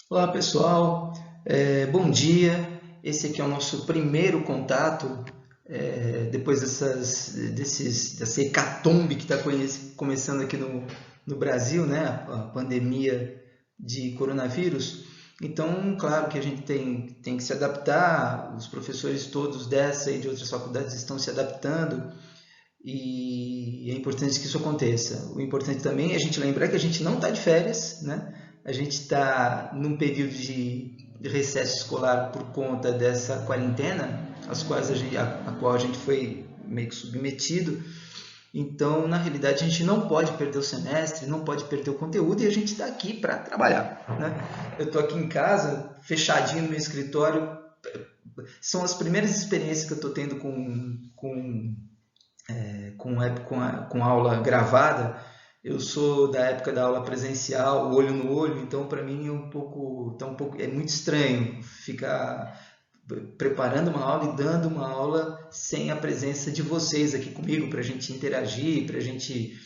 Olá pessoal, bom dia. Esse aqui é o nosso primeiro contato depois dessa hecatombe que está começando aqui no Brasil, né? A pandemia de coronavírus. Então, claro que a gente tem que se adaptar, os professores todos dessa e de outras faculdades estão se adaptando e é importante que isso aconteça. O importante também é a gente lembrar que a gente não está de férias, né? A gente está num período de recesso escolar por conta dessa quarentena, a qual a gente foi meio que submetido. Então, na realidade, a gente não pode perder o semestre, não pode perder o conteúdo e a gente está aqui para trabalhar, né? Eu estou aqui em casa, fechadinho no meu escritório. São as primeiras experiências que eu estou tendo com aula gravada. Eu sou da época da aula presencial, olho no olho, então para mim é muito estranho ficar preparando uma aula e dando uma aula sem a presença de vocês aqui comigo para a gente interagir, para a gente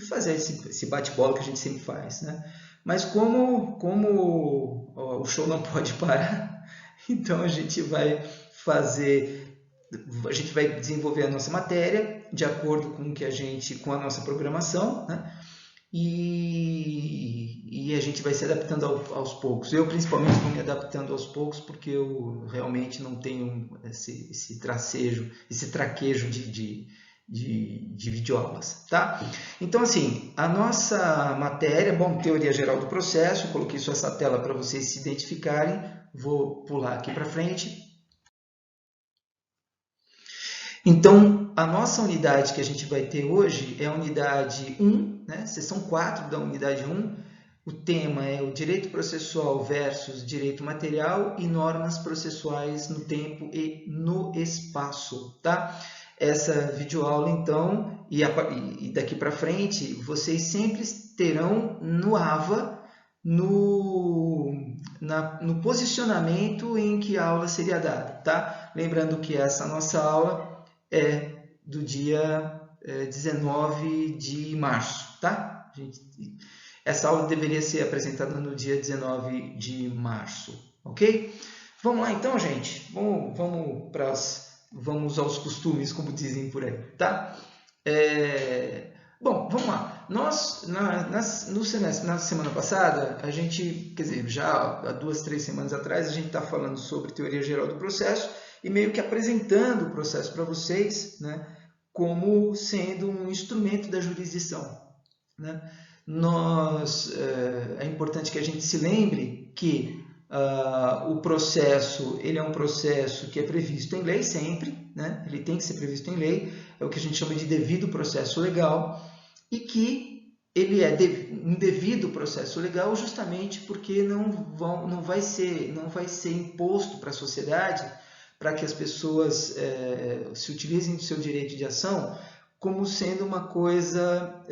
fazer esse bate-bola que a gente sempre faz, né? Mas como o show não pode parar, então fazer a gente vai desenvolver a nossa matéria de acordo com a nossa programação, né? E a gente vai se adaptando aos poucos. Eu principalmente vou me adaptando aos poucos porque eu realmente não tenho esse tracejo, esse traquejo de videoaulas, tá? Então, assim, a nossa matéria, bom, teoria geral do processo, eu coloquei só essa tela para vocês se identificarem, vou pular aqui para frente. Então, a nossa unidade que a gente vai ter hoje é a unidade 1, né? Seção 4 da unidade 1. O tema é o direito processual versus direito material e normas processuais no tempo e no espaço, tá? Essa videoaula, então, e daqui para frente, vocês sempre terão no AVA, no posicionamento em que a aula seria dada, tá? Lembrando que essa nossa aula do dia 19 de março, tá? Essa aula deveria ser apresentada no dia 19 de março, ok? Vamos lá então, gente. Vamos aos costumes, como dizem por aí, tá? Bom, vamos lá. Nós, no semestre, na semana passada, a gente, quer dizer, já há 2, 3 semanas atrás, a gente está falando sobre teoria geral do processo e meio que apresentando o processo para vocês, né, como sendo um instrumento da jurisdição, né? É importante que a gente se lembre que o processo ele é um processo que é previsto em lei sempre, né? Ele tem que ser previsto em lei, é o que a gente chama de devido processo legal, e que ele é um devido processo legal justamente porque não vai ser imposto para a sociedade para que as pessoas se utilizem do seu direito de ação como sendo uma coisa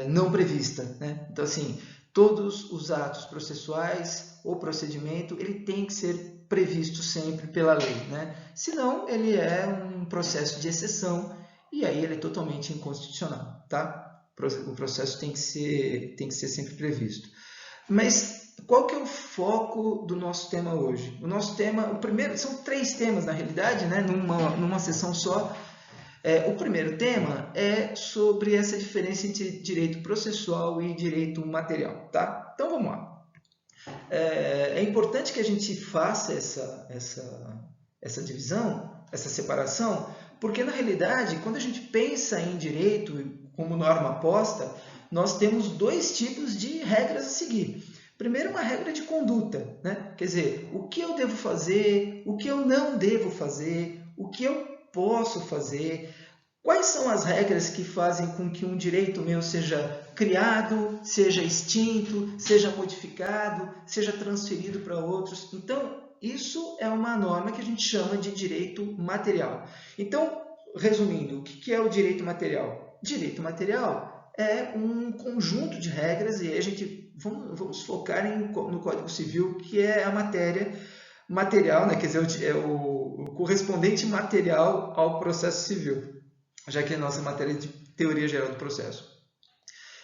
não prevista, né? Então, assim, todos os atos processuais ou procedimento, ele tem que ser previsto sempre pela lei, né? Senão, ele é um processo de exceção e aí ele é totalmente inconstitucional, tá? O processo tem que ser sempre previsto. Mas qual que é o foco do nosso tema hoje? O nosso tema, o primeiro, são 3 temas na realidade, né? Numa sessão só. O primeiro tema é sobre essa diferença entre direito processual e direito material, tá? Então vamos lá. É importante que a gente faça essa divisão, essa separação, porque na realidade, quando a gente pensa em direito como norma posta, nós temos 2 tipos de regras a seguir. Primeiro, uma regra de conduta, né? Quer dizer, o que eu devo fazer, o que eu não devo fazer, o que eu posso fazer, quais são as regras que fazem com que um direito meu seja criado, seja extinto, seja modificado, seja transferido para outros? Então, isso é uma norma que a gente chama de direito material. Então, resumindo, o que é o direito material? Direito material é um conjunto de regras e aí vamos focar no Código Civil, que é a matéria material, né? Quer dizer, é o correspondente material ao processo civil, já que é a nossa matéria de teoria geral do processo.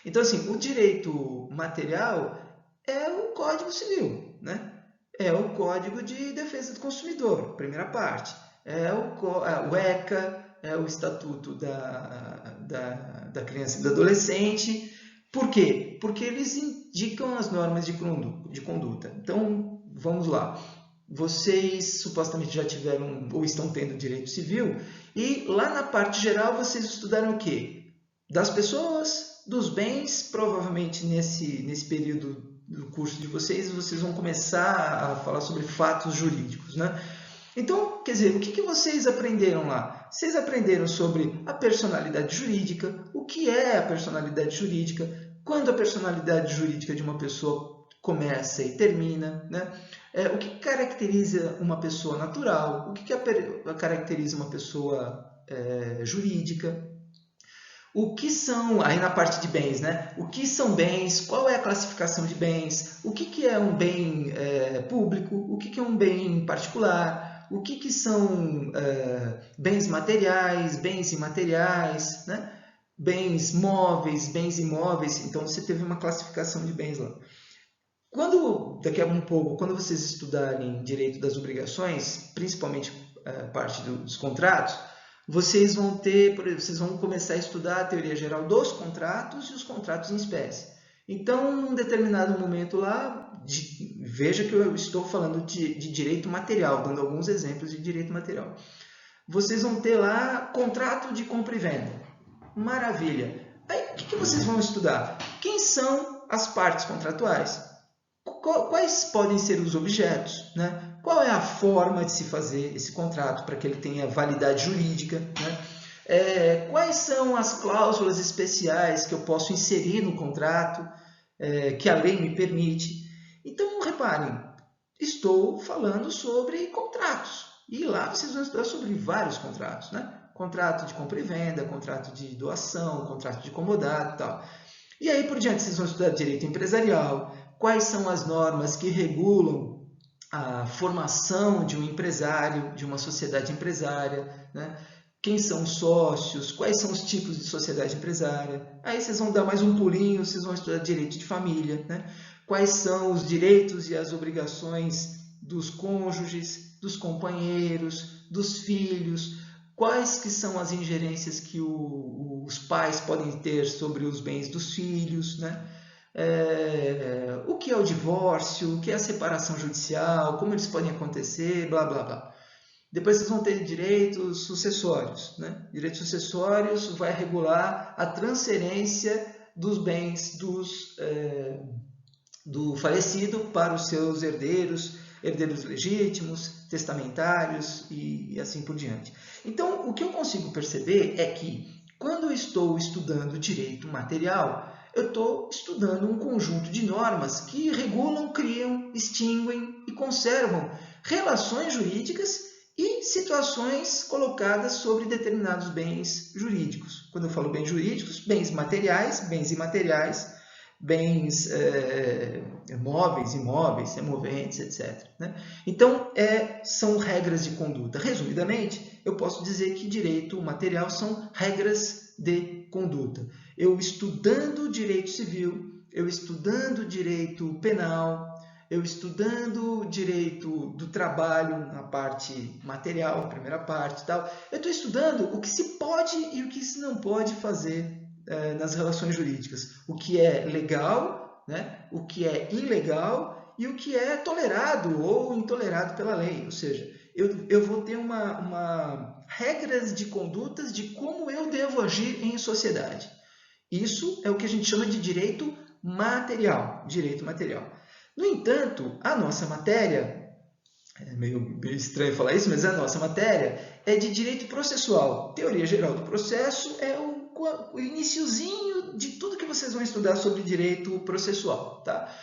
Então, assim, o direito material é o Código Civil, né? É o Código de Defesa do Consumidor, primeira parte. É o ECA, é o Estatuto da Criança e do Adolescente. Por quê? Porque eles indicam as normas de conduta. Então, vamos lá. Vocês supostamente já tiveram ou estão tendo direito civil e lá na parte geral vocês estudaram o quê? Das pessoas, dos bens, provavelmente nesse período do curso de vocês vão começar a falar sobre fatos jurídicos, né? Então, quer dizer, o que vocês aprenderam lá? Vocês aprenderam sobre a personalidade jurídica, o que é a personalidade jurídica, quando a personalidade jurídica de uma pessoa começa e termina, né? O que caracteriza uma pessoa natural, o que caracteriza uma pessoa jurídica, o que são, aí na parte de bens, né? O que são bens, qual é a classificação de bens, o que é um bem público, o que é um bem particular, o que são bens materiais, bens imateriais, né? Bens móveis, bens imóveis. Então você teve uma classificação de bens lá. Daqui a um pouco, quando vocês estudarem direito das obrigações, principalmente parte dos contratos, vocês vão começar a estudar a teoria geral dos contratos e os contratos em espécie. Então, em um determinado momento lá, veja que eu estou falando de direito material, dando alguns exemplos de direito material. Vocês vão ter lá contrato de compra e venda. Maravilha! Aí, o que vocês vão estudar? Quem são as partes contratuais? Quais podem ser os objetos, né? Qual é a forma de se fazer esse contrato para que ele tenha validade jurídica, né? Quais são as cláusulas especiais que eu posso inserir no contrato, que a lei me permite? Então, reparem, estou falando sobre contratos. E lá vocês vão estudar sobre vários contratos, né? Contrato de compra e venda, contrato de doação, contrato de comodato e tal. E aí por diante vocês vão estudar direito empresarial, quais são as normas que regulam a formação de um empresário, de uma sociedade empresária, né? Quem são os sócios, quais são os tipos de sociedade empresária. Aí vocês vão dar mais um pulinho, vocês vão estudar direito de família, né? Quais são os direitos e as obrigações dos cônjuges, dos companheiros, dos filhos, quais que são as ingerências que os pais podem ter sobre os bens dos filhos, né? O que é o divórcio, o que é a separação judicial, como eles podem acontecer, blá, blá, blá. Depois vocês vão ter direitos sucessórios, né? Direitos sucessórios vai regular a transferência dos bens do falecido para os seus herdeiros legítimos, testamentários e assim por diante. Então, o que eu consigo perceber é que quando eu estou estudando direito material, eu estou estudando um conjunto de normas que regulam, criam, extinguem e conservam relações jurídicas e situações colocadas sobre determinados bens jurídicos. Quando eu falo bens jurídicos, bens materiais, bens imateriais, bens móveis, imóveis, semoventes, etc. Né? Então, são regras de conduta. Resumidamente, eu posso dizer que direito material são regras de conduta. Eu estudando direito civil, eu estudando direito penal, eu estudando direito do trabalho na parte material, primeira parte e tal, eu estou estudando o que se pode e o que se não pode fazer nas relações jurídicas. O que é legal, né? O que é ilegal e o que é tolerado ou intolerado pela lei. Ou seja, eu vou ter regras de condutas de como eu devo agir em sociedade. Isso é o que a gente chama de direito material. Direito material. No entanto, a nossa matéria, é meio estranho falar isso, mas a nossa matéria é de direito processual. Teoria geral do processo é o iniciozinho de tudo que vocês vão estudar sobre direito processual. Tá?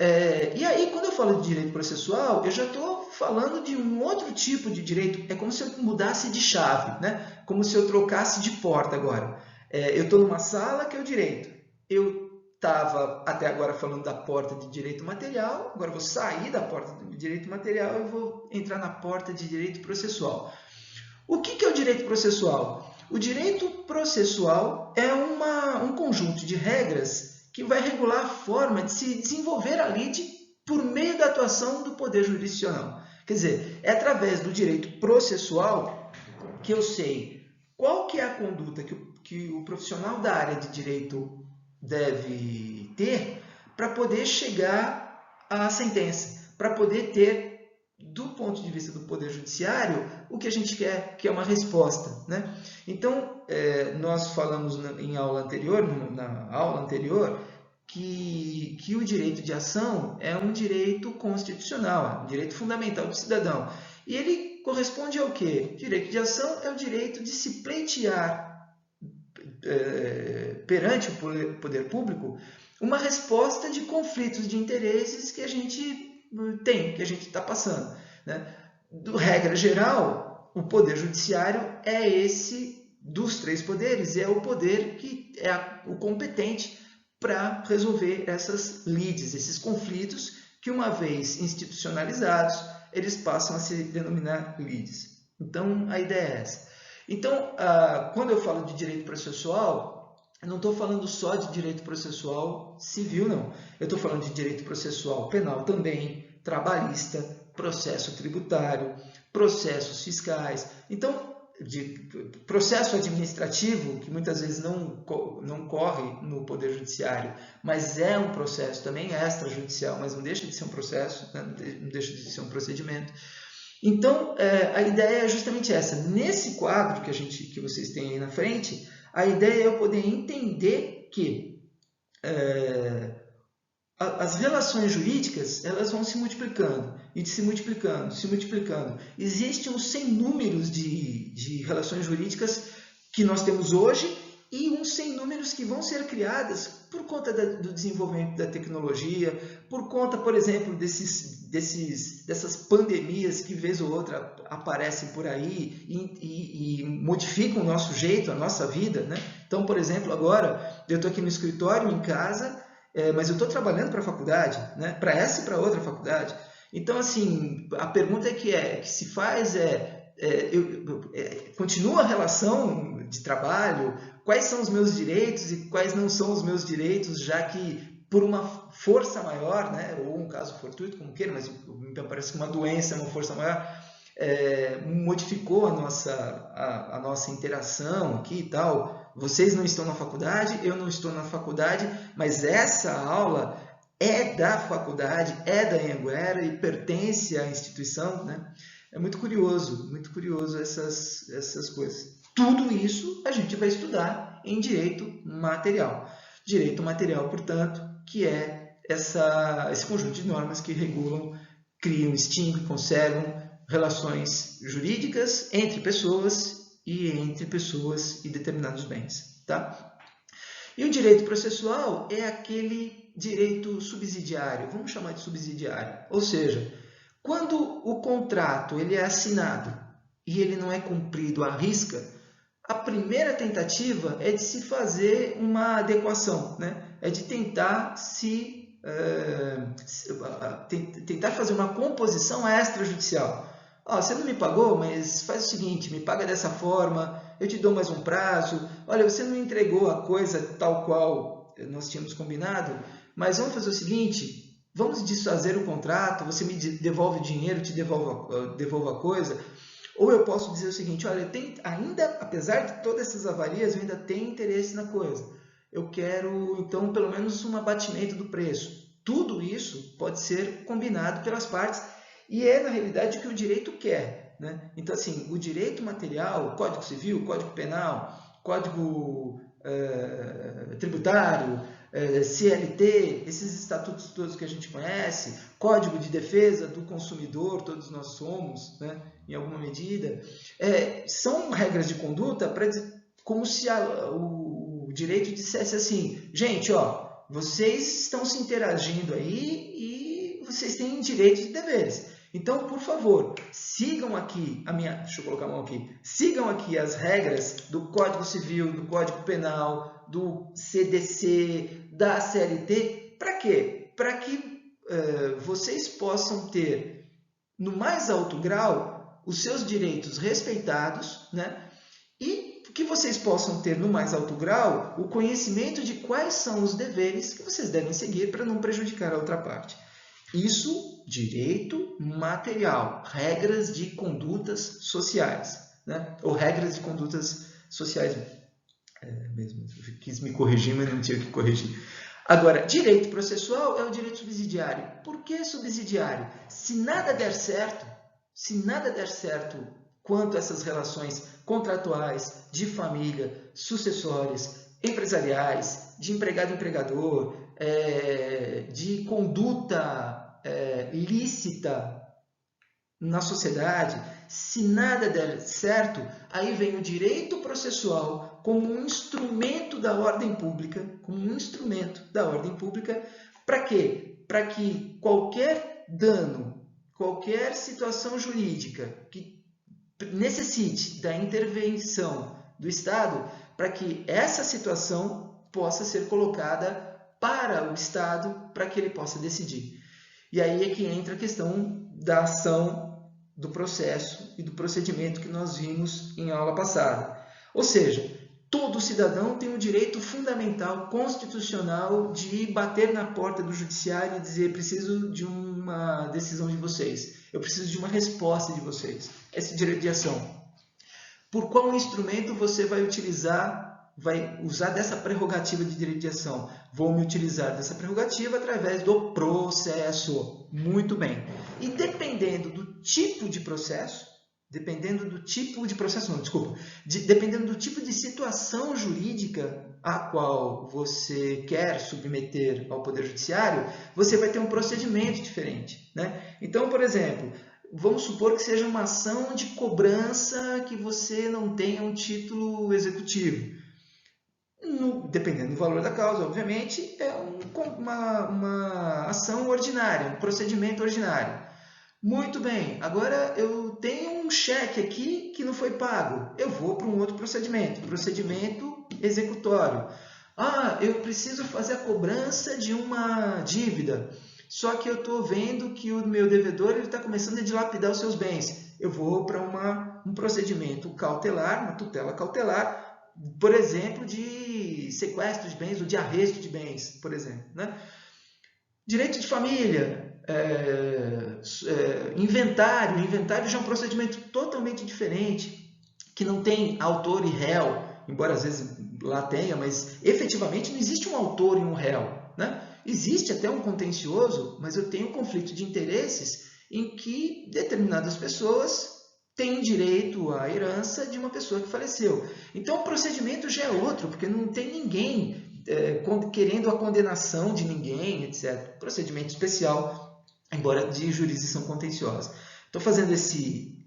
E aí, quando eu falo de direito processual, eu já estou falando de um outro tipo de direito. É como se eu mudasse de chave, né? Como se eu trocasse de porta agora. Eu estou numa sala que é o direito. Eu estava até agora falando da porta de direito material, agora vou sair da porta de direito material e vou entrar na porta de direito processual. O que é o direito processual? O direito processual é um conjunto de regras que vai regular a forma de se desenvolver a lide por meio da atuação do poder jurisdicional. Quer dizer, é através do direito processual que eu sei qual que é a conduta que o profissional da área de direito deve ter para poder chegar à sentença, para poder ter, do ponto de vista do Poder Judiciário, o que a gente quer, que é uma resposta, né? Então, nós falamos na aula anterior, que o direito de ação é um direito constitucional, um direito fundamental do cidadão. E ele corresponde ao quê? Direito de ação é o direito de se pleitear perante o poder público uma resposta de conflitos de interesses que a gente tem, que a gente está passando, né? Regra geral, o poder judiciário é esse dos três poderes, é o poder que é o competente para resolver essas lides, esses conflitos que, uma vez institucionalizados, eles passam a se denominar lides. Então, a ideia é essa. Então, quando eu falo de direito processual, eu não estou falando só de direito processual civil, não. Eu estou falando de direito processual penal também, trabalhista, processo tributário, processos fiscais. Então, de processo administrativo, que muitas vezes não corre no Poder Judiciário, mas é um processo também extrajudicial, mas não deixa de ser um processo, né? Não deixa de ser um procedimento. Então, a ideia é justamente essa. Nesse quadro que vocês têm aí na frente, a ideia é eu poder entender que as relações jurídicas, elas vão se multiplicando, e se multiplicando, se multiplicando. Existem uns sem números de relações jurídicas que nós temos hoje e uns sem números que vão ser criadas por conta do desenvolvimento da tecnologia, por conta, por exemplo, dessas pandemias que vez ou outra aparecem por aí e modificam o nosso jeito, a nossa vida, né? Então, por exemplo, agora eu estou aqui no escritório, em casa, mas eu estou trabalhando para a faculdade, né? Para essa e para outra faculdade. Então, assim, a pergunta que se faz continua a relação de trabalho? Quais são os meus direitos e quais não são os meus direitos, já que por uma força maior, né? Ou um caso fortuito, como queira, mas então parece que uma doença é uma força maior, modificou a nossa interação aqui e tal. Vocês não estão na faculdade, eu não estou na faculdade, mas essa aula é da faculdade, é da Anhanguera e pertence à instituição, né? É muito curioso essas coisas. Tudo isso a gente vai estudar em direito material. Direito material, portanto, que é esse conjunto de normas que regulam, criam, extinguem, conservam relações jurídicas entre pessoas e determinados bens, tá? E o direito processual é aquele direito subsidiário, vamos chamar de subsidiário, ou seja, quando o contrato ele é assinado e ele não é cumprido à risca, a primeira tentativa é de se fazer uma adequação, né? É de tentar tentar fazer uma composição extrajudicial. Você não me pagou, mas faz o seguinte, me paga dessa forma, eu te dou mais um prazo. Olha, você não entregou a coisa tal qual nós tínhamos combinado, mas vamos fazer o seguinte, vamos desfazer o contrato, você me devolve o dinheiro, te devolvo a coisa. Ou eu posso dizer o seguinte, olha, apesar de todas essas avarias, eu ainda tenho interesse na coisa. Eu quero, então, pelo menos um abatimento do preço. Tudo isso pode ser combinado pelas partes e é, na realidade, o que o direito quer, né? Então, assim, o direito material, Código Civil, Código Penal, Código Tributário, CLT, esses estatutos todos que a gente conhece, Código de Defesa do Consumidor, todos nós somos, né, em alguma medida, são regras de conduta como se o direito dissesse assim, gente, vocês estão se interagindo aí e vocês têm direitos e deveres. Então, por favor, sigam aqui deixa eu colocar a mão aqui, sigam aqui as regras do Código Civil, do Código Penal, do CDC, da CLT. Para quê? Para que vocês possam ter, no mais alto grau, os seus direitos respeitados, né? E que vocês possam ter, no mais alto grau, o conhecimento de quais são os deveres que vocês devem seguir para não prejudicar a outra parte. Isso, direito material, regras de condutas sociais, né? Ou regras de condutas sociais mesmo. Eu quis me corrigir, mas não tinha que corrigir. Agora, direito processual é o direito subsidiário. Por que subsidiário? Se nada der certo quanto a essas relações contratuais, de família, sucessórias, empresariais, de empregado e empregador, de conduta lícita na sociedade, se nada der certo, aí vem o direito processual como um instrumento da ordem pública, para quê? Para que qualquer dano, qualquer situação jurídica que necessite da intervenção do Estado, para que essa situação possa ser colocada para o Estado, para que ele possa decidir. E aí é que entra a questão da ação, do processo e do procedimento que nós vimos em aula passada. Ou seja, todo cidadão tem o direito fundamental, constitucional, de bater na porta do judiciário e dizer: preciso de uma decisão de vocês, eu preciso de uma resposta de vocês. Esse direito de ação. Por qual instrumento você vai usar dessa prerrogativa de direito de ação? Vou me utilizar dessa prerrogativa através do processo. Muito bem. E dependendo do tipo de processo, dependendo do tipo de situação jurídica a qual você quer submeter ao Poder Judiciário, você vai ter um procedimento diferente, né? Então, por exemplo, vamos supor que seja uma ação de cobrança que você não tenha um título executivo. Dependendo do valor da causa, obviamente, é uma ação ordinária, um procedimento ordinário. Muito bem, agora eu tenho um cheque aqui que não foi pago. Eu vou para um outro procedimento executório. Eu preciso fazer a cobrança de uma dívida. Só que eu estou vendo que o meu devedor está começando a dilapidar os seus bens. Eu vou para um procedimento cautelar, uma tutela cautelar, por exemplo, de sequestro de bens ou de arresto de bens, por exemplo, né? Direito de família, inventário. Inventário já é um procedimento totalmente diferente, que não tem autor e réu, embora às vezes lá tenha, mas efetivamente não existe um autor e um réu, né? Existe até um contencioso, mas eu tenho um conflito de interesses em que determinadas pessoas têm direito à herança de uma pessoa que faleceu. Então o procedimento já é outro, porque não tem ninguém querendo a condenação de ninguém, etc. Procedimento especial, embora de jurisdição contenciosa. Estou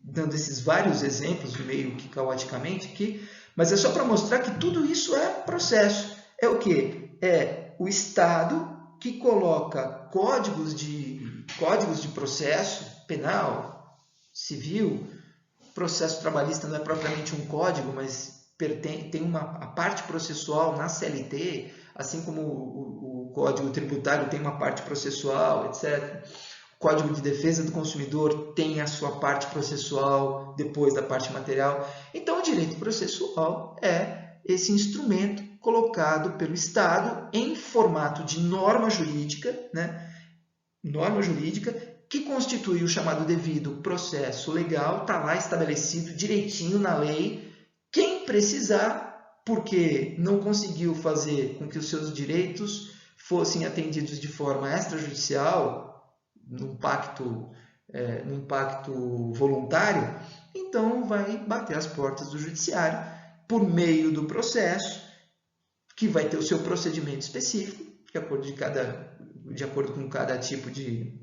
dando esses vários exemplos, meio que caoticamente aqui, mas é só para mostrar que tudo isso é processo. É o quê? É o Estado que coloca códigos de processo penal, civil. Processo trabalhista não é propriamente um código, mas tem a parte processual na CLT, assim como o Código Tributário tem uma parte processual, etc. O Código de Defesa do Consumidor tem a sua parte processual depois da parte material. Então, o direito processual é esse instrumento colocado pelo Estado em formato de norma jurídica, né? Norma jurídica, que constitui o chamado devido processo legal, está lá estabelecido direitinho na lei. Quem precisar, porque não conseguiu fazer com que os seus direitos fossem atendidos de forma extrajudicial, num pacto voluntário, então vai bater as portas do judiciário por meio do processo, que vai ter o seu procedimento específico, de acordo com cada tipo de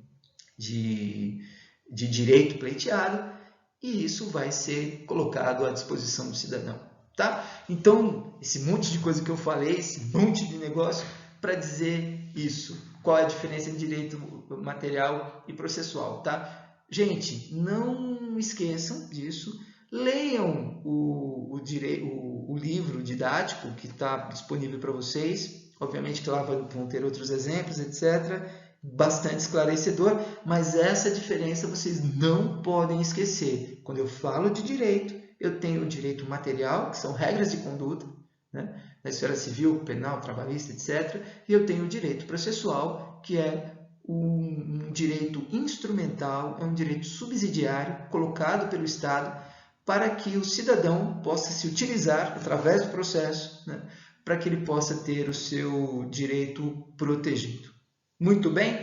direito pleiteado, e isso vai ser colocado à disposição do cidadão. Tá? Então, esse monte de coisa que eu falei, esse monte de negócio, para dizer isso. Qual é a diferença entre direito material e processual? Tá? Gente, não esqueçam disso. Leiam o livro didático que está disponível para vocês. Obviamente que lá vão ter outros exemplos, etc. Bastante esclarecedor, mas essa diferença vocês não podem esquecer. Quando eu falo de direito, eu tenho o direito material, que são regras de conduta, né, na esfera civil, penal, trabalhista, etc. E eu tenho o direito processual, que é um direito instrumental, é um direito subsidiário colocado pelo Estado para que o cidadão possa se utilizar através do processo, né, para que ele possa ter o seu direito protegido. Muito bem,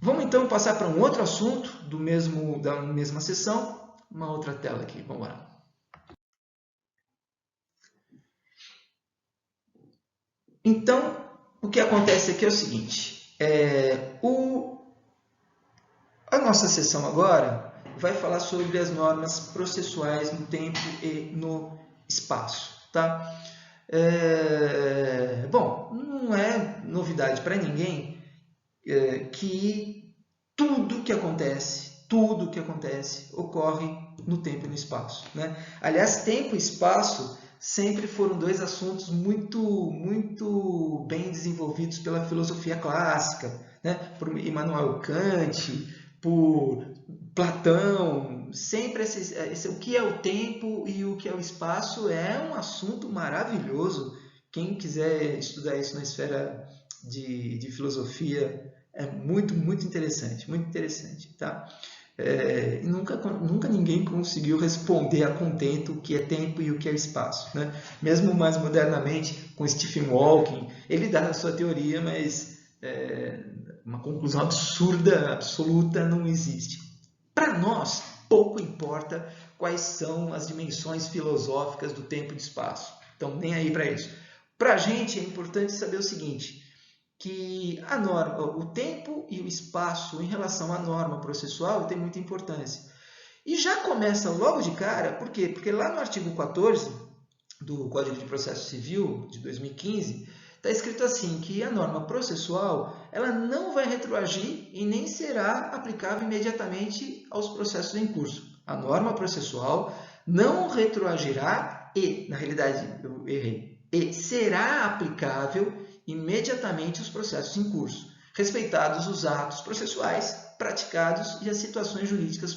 vamos então passar para um outro assunto da mesma sessão, uma outra tela aqui, vamos lá. Então, o que acontece aqui é o seguinte, a nossa sessão agora vai falar sobre as normas processuais no tempo e no espaço, tá? Bom, não é novidade para ninguém que tudo que acontece ocorre no tempo e no espaço, né? Aliás, tempo e espaço sempre foram dois assuntos muito bem desenvolvidos pela filosofia clássica, né? Por Immanuel Kant, por Platão. Sempre o que é o tempo e o que é o espaço é um assunto maravilhoso. Quem quiser estudar isso na esfera de filosofia é muito interessante, tá? Nunca ninguém conseguiu responder a contento o que é tempo e o que é espaço, né? Mesmo mais modernamente, com Stephen Hawking, ele dá a sua teoria, mas uma conclusão absurda, absoluta, não existe. Para nós, pouco importa quais são as dimensões filosóficas do tempo e do espaço. Então, nem aí para isso. Para a gente é importante saber o seguinte, que a norma, o tempo e o espaço em relação à norma processual tem muita importância. E já começa logo de cara, por quê? Porque lá no artigo 14 do Código de Processo Civil de 2015, está escrito assim, que a norma processual ela não vai retroagir e nem será aplicável imediatamente aos processos em curso. A norma processual não retroagirá e, na realidade, eu errei, e será aplicável imediatamente aos processos em curso, respeitados os atos processuais praticados e as situações jurídicas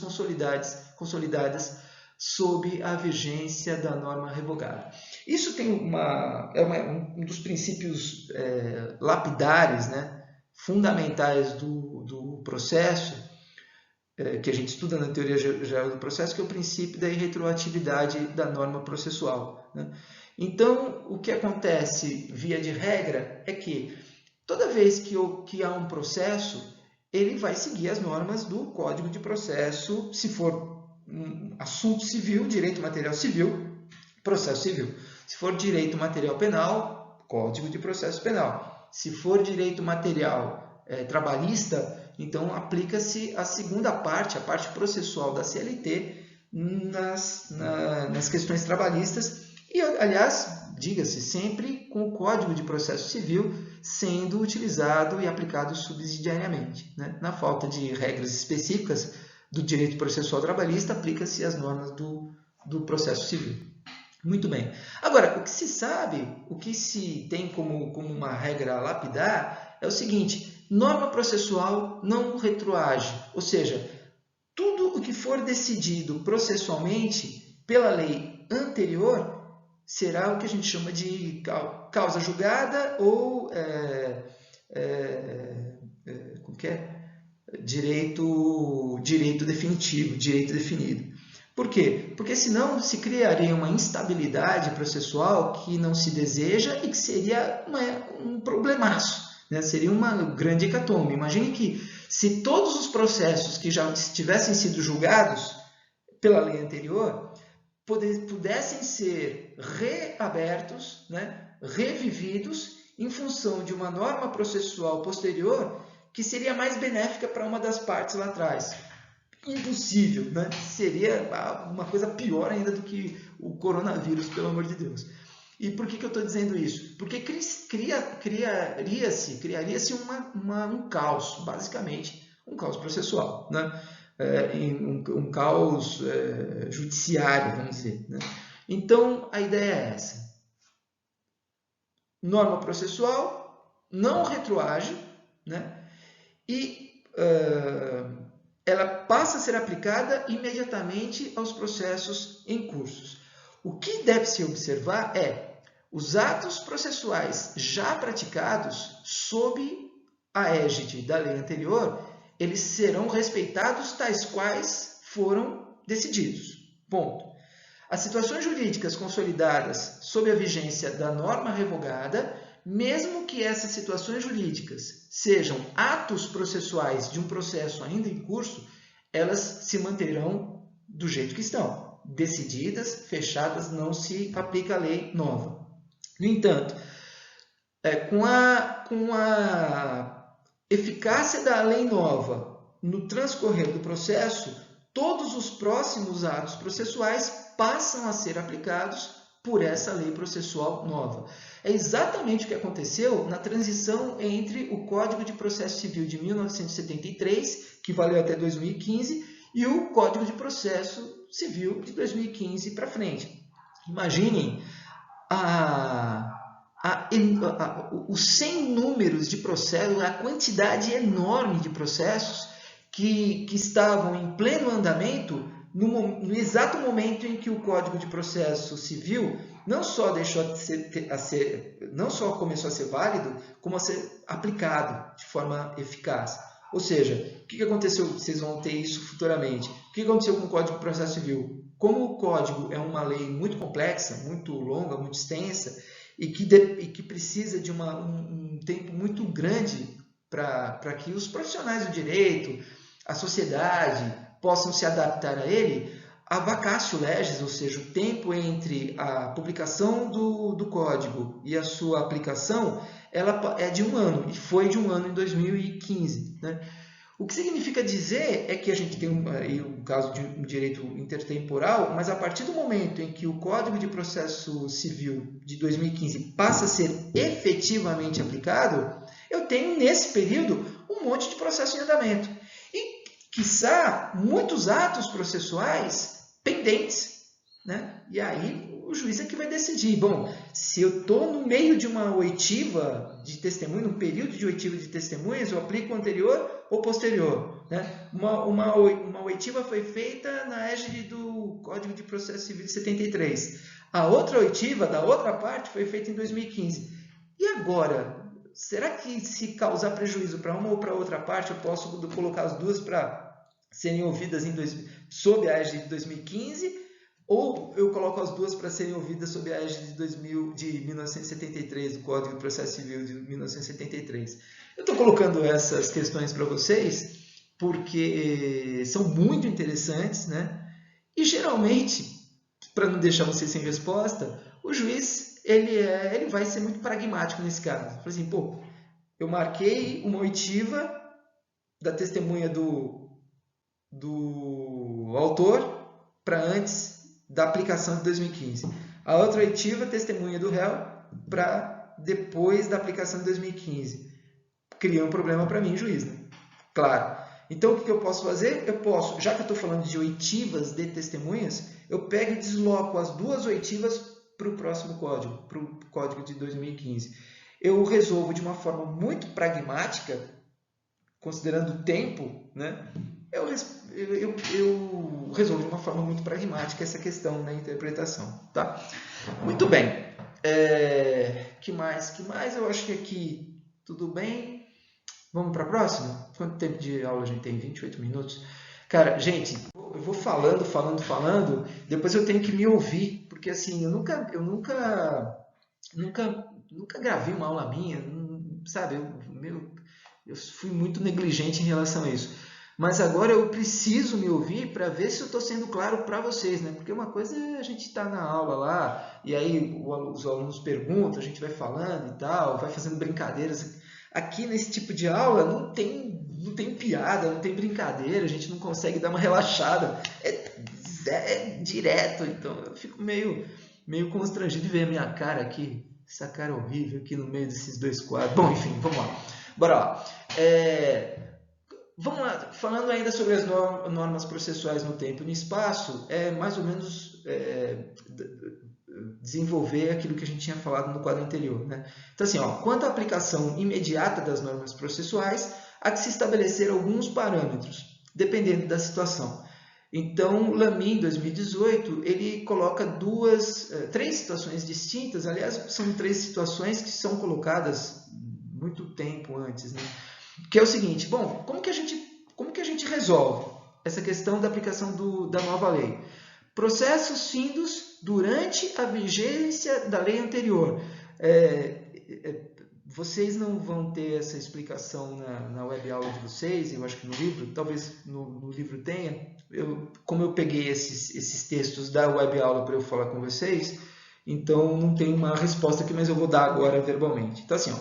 consolidadas sob a vigência da norma revogada. Isso tem um dos princípios lapidares, né, fundamentais do processo, que a gente estuda na teoria geral do processo, que é o princípio da irretroatividade da norma processual, né? Então, o que acontece, via de regra, é que toda vez que há um processo, ele vai seguir as normas do Código de Processo, se for um assunto civil, direito material civil, processo civil. Se for direito material penal, Código de Processo Penal. Se for direito material trabalhista, então aplica-se a segunda parte, a parte processual da CLT, nas questões trabalhistas. E, aliás, diga-se, sempre com o Código de Processo Civil sendo utilizado e aplicado subsidiariamente, né? Na falta de regras específicas do direito processual trabalhista, aplica-se as normas do processo civil. Muito bem. Agora, o que se sabe, o que se tem como uma regra a lapidar é o seguinte, norma processual não retroage, ou seja, tudo o que for decidido processualmente pela lei anterior será o que a gente chama de causa julgada ou como que é? Direito definitivo, direito definido. Por quê? Porque senão se criaria uma instabilidade processual que não se deseja e que seria um problemaço, né? Seria uma grande hecatombe. Imagine que se todos os processos que já tivessem sido julgados pela lei anterior pudessem ser reabertos, né? Revividos em função de uma norma processual posterior que seria mais benéfica para uma das partes lá atrás. Impossível, né? Seria uma coisa pior ainda do que o coronavírus, pelo amor de Deus. E por que eu estou dizendo isso? Porque criaria-se um caos, basicamente, um caos processual, né? Um caos judiciário, vamos dizer, né? Então, a ideia é essa. Norma processual não retroage, né? E ela passa a ser aplicada imediatamente aos processos em curso. O que deve se observar é os atos processuais já praticados sob a égide da lei anterior, eles serão respeitados tais quais foram decididos. Ponto. As situações jurídicas consolidadas sob a vigência da norma revogada, mesmo que essas situações jurídicas sejam atos processuais de um processo ainda em curso, elas se manterão do jeito que estão. Decididas, fechadas, não se aplica a lei nova. No entanto, com a eficácia da lei nova no transcorrer do processo, todos os próximos atos processuais passam a ser aplicados por essa lei processual nova. É exatamente o que aconteceu na transição entre o Código de Processo Civil de 1973, que valeu até 2015, e o Código de Processo Civil de 2015 para frente. Imaginem os 100 números de processos, a quantidade enorme de processos que estavam em pleno andamento no exato momento em que o Código de Processo Civil não só não só começou a ser válido, como a ser aplicado de forma eficaz. Ou seja, o que aconteceu? Vocês vão ter isso futuramente. O que aconteceu com o Código de Processo Civil? Como o Código é uma lei muito complexa, muito longa, muito extensa, e que precisa de um tempo muito grande para que os profissionais do direito, a sociedade, possam se adaptar a ele, a vacatio legis, ou seja, o tempo entre a publicação do código e a sua aplicação, ela é de 1 ano, e foi de 1 ano em 2015. Né? O que significa dizer é que a gente tem o caso de um direito intertemporal, mas a partir do momento em que o Código de Processo Civil de 2015 passa a ser efetivamente aplicado, eu tenho nesse período um monte de processo em andamento. E, quiçá, muitos atos processuais pendentes. Né? E aí o juiz é que vai decidir. Bom, se eu estou no meio de uma oitiva de testemunha, num período de oitiva de testemunhas, eu aplico o anterior ou posterior. Né? Uma oitiva foi feita na égide do Código de Processo Civil de 73. A outra oitiva da outra parte foi feita em 2015. E agora, será que se causar prejuízo para uma ou para outra parte, eu posso colocar as duas para serem ouvidas sob a égide de 2015? Ou eu coloco as duas para serem ouvidas sob a égide de 1973, do Código de Processo Civil de 1973. Eu estou colocando essas questões para vocês porque são muito interessantes, né? E geralmente, para não deixar vocês sem resposta, o juiz ele vai ser muito pragmático nesse caso. Fala assim, pô, eu marquei uma oitiva da testemunha do autor para antes da aplicação de 2015. A outra oitiva, testemunha do réu, para depois da aplicação de 2015. Cria um problema para mim, juiz. Né? Claro. Então, o que eu posso fazer? Eu posso, já que eu estou falando de oitivas de testemunhas, eu pego e desloco as duas oitivas para o próximo código, para o código de 2015. Eu resolvo de uma forma muito pragmática, considerando o tempo, né? Eu resolvo de uma forma muito pragmática essa questão da interpretação. Tá? Muito bem. Que mais? Eu acho que aqui tudo bem. Vamos para a próxima? Quanto tempo de aula a gente tem? 28 minutos? Cara, gente, eu vou falando, depois eu tenho que me ouvir, porque assim, eu nunca gravei uma aula minha, sabe? Eu fui muito negligente em relação a isso. Mas agora eu preciso me ouvir para ver se eu estou sendo claro para vocês, né? Porque uma coisa é a gente estar na aula lá, e aí os alunos perguntam, a gente vai falando e tal, vai fazendo brincadeiras. Aqui nesse tipo de aula não tem piada, não tem brincadeira, a gente não consegue dar uma relaxada. É direto, então eu fico meio constrangido de ver a minha cara aqui, essa cara horrível aqui no meio desses dois quadros. Bom, enfim, vamos lá. Bora lá. Vamos lá, falando ainda sobre as normas processuais no tempo e no espaço, mais ou menos desenvolver aquilo que a gente tinha falado no quadro anterior. Né? Então, assim, quanto à aplicação imediata das normas processuais, há que se estabelecer alguns parâmetros, dependendo da situação. Então, Lamy, em 2018, ele coloca três situações distintas, aliás, são três situações que são colocadas muito tempo antes, né? que é o seguinte: bom, como que a gente resolve essa questão da aplicação da nova lei? Processos findos durante a vigência da lei anterior. Vocês não vão ter essa explicação na web aula de vocês, eu acho que no livro, talvez no livro tenha. Como eu peguei esses textos da web aula para eu falar com vocês, então não tem uma resposta aqui, mas eu vou dar agora verbalmente. Então assim, ó,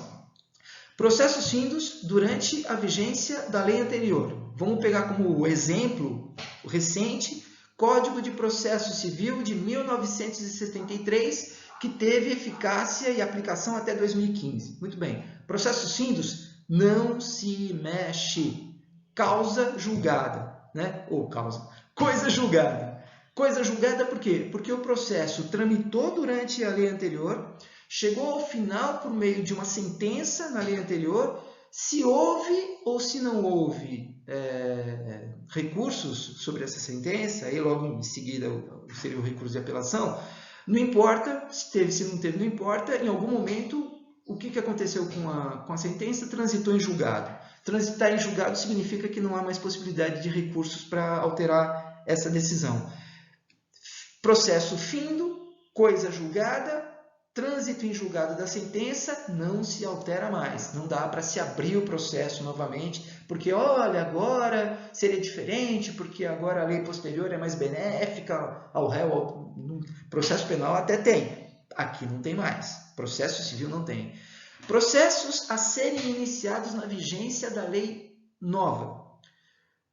processos findos durante a vigência da lei anterior. Vamos pegar como exemplo o recente Código de Processo Civil de 1973, que teve eficácia e aplicação até 2015. Muito bem. Processos findos não se mexe. Causa julgada, né? Ou coisa julgada. Coisa julgada por quê? Porque o processo tramitou durante a lei anterior, chegou ao final por meio de uma sentença na lei anterior. Se houve ou se não houve recursos sobre essa sentença, aí logo em seguida seria o recurso de apelação, não importa se teve, se não teve, não importa, em algum momento o que aconteceu com a sentença? Transitou em julgado. Transitar em julgado significa que não há mais possibilidade de recursos para alterar essa decisão. Processo findo, coisa julgada, trânsito em julgado da sentença, não se altera mais. Não dá para se abrir o processo novamente, porque olha, agora seria diferente, porque agora a lei posterior é mais benéfica ao réu. Processo penal até tem, aqui não tem mais. Processo civil não tem. Processos a serem iniciados na vigência da lei nova.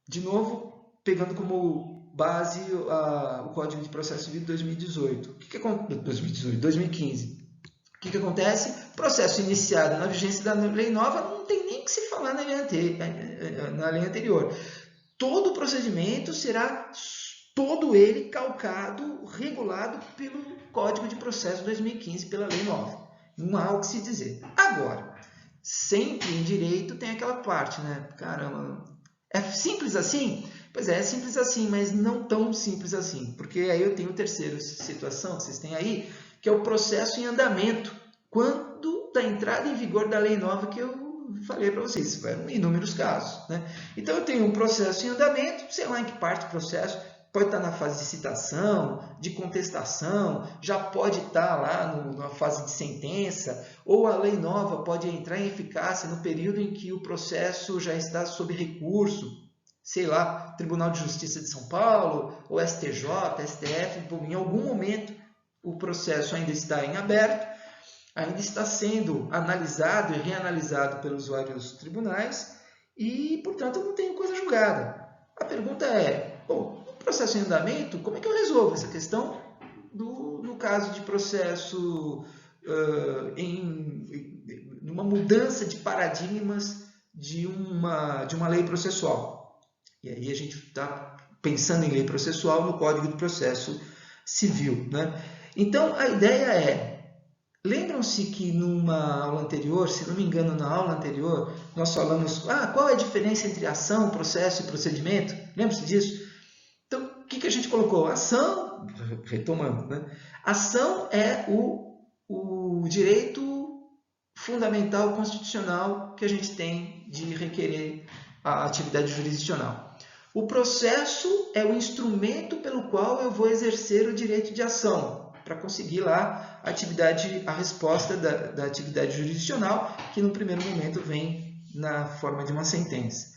De novo, pegando como base o Código de Processo Civil de 2018. 2015. O que acontece? Processo iniciado na vigência da lei nova não tem nem que se falar na lei anterior. Todo o procedimento será todo ele calcado, regulado pelo Código de Processo 2015, pela lei nova. Não há o que se dizer. Agora, sempre em direito tem aquela parte, né? Caramba, é simples assim? Pois é simples assim, mas não tão simples assim. Porque aí eu tenho a terceira situação que vocês têm aí, que é o processo em andamento. Quando da entrada em vigor da lei nova que eu falei para vocês, foram inúmeros casos, né? Então eu tenho um processo em andamento, sei lá em que parte do processo, pode estar na fase de citação, de contestação, já pode estar lá na fase de sentença, ou a lei nova pode entrar em eficácia no período em que o processo já está sob recurso, sei lá, Tribunal de Justiça de São Paulo, ou STJ, STF, em algum momento o processo ainda está em aberto, ainda está sendo analisado e reanalisado pelos vários tribunais e, portanto, eu não tenho coisa julgada. A pergunta é, bom, processo em andamento, como é que eu resolvo essa questão no caso de processo numa mudança de paradigmas de uma lei processual? E aí a gente está pensando em lei processual no Código de Processo Civil, né? Então a ideia é, lembram-se que numa aula anterior, se não me engano na aula anterior, nós falamos qual é a diferença entre ação, processo e procedimento? Lembra-se disso? Então, o que a gente colocou? Ação, retomando, né? Ação é o direito fundamental constitucional que a gente tem de requerer a atividade jurisdicional. O processo é o instrumento pelo qual eu vou exercer o direito de ação, para conseguir lá a resposta da atividade jurisdicional, que no primeiro momento vem na forma de uma sentença.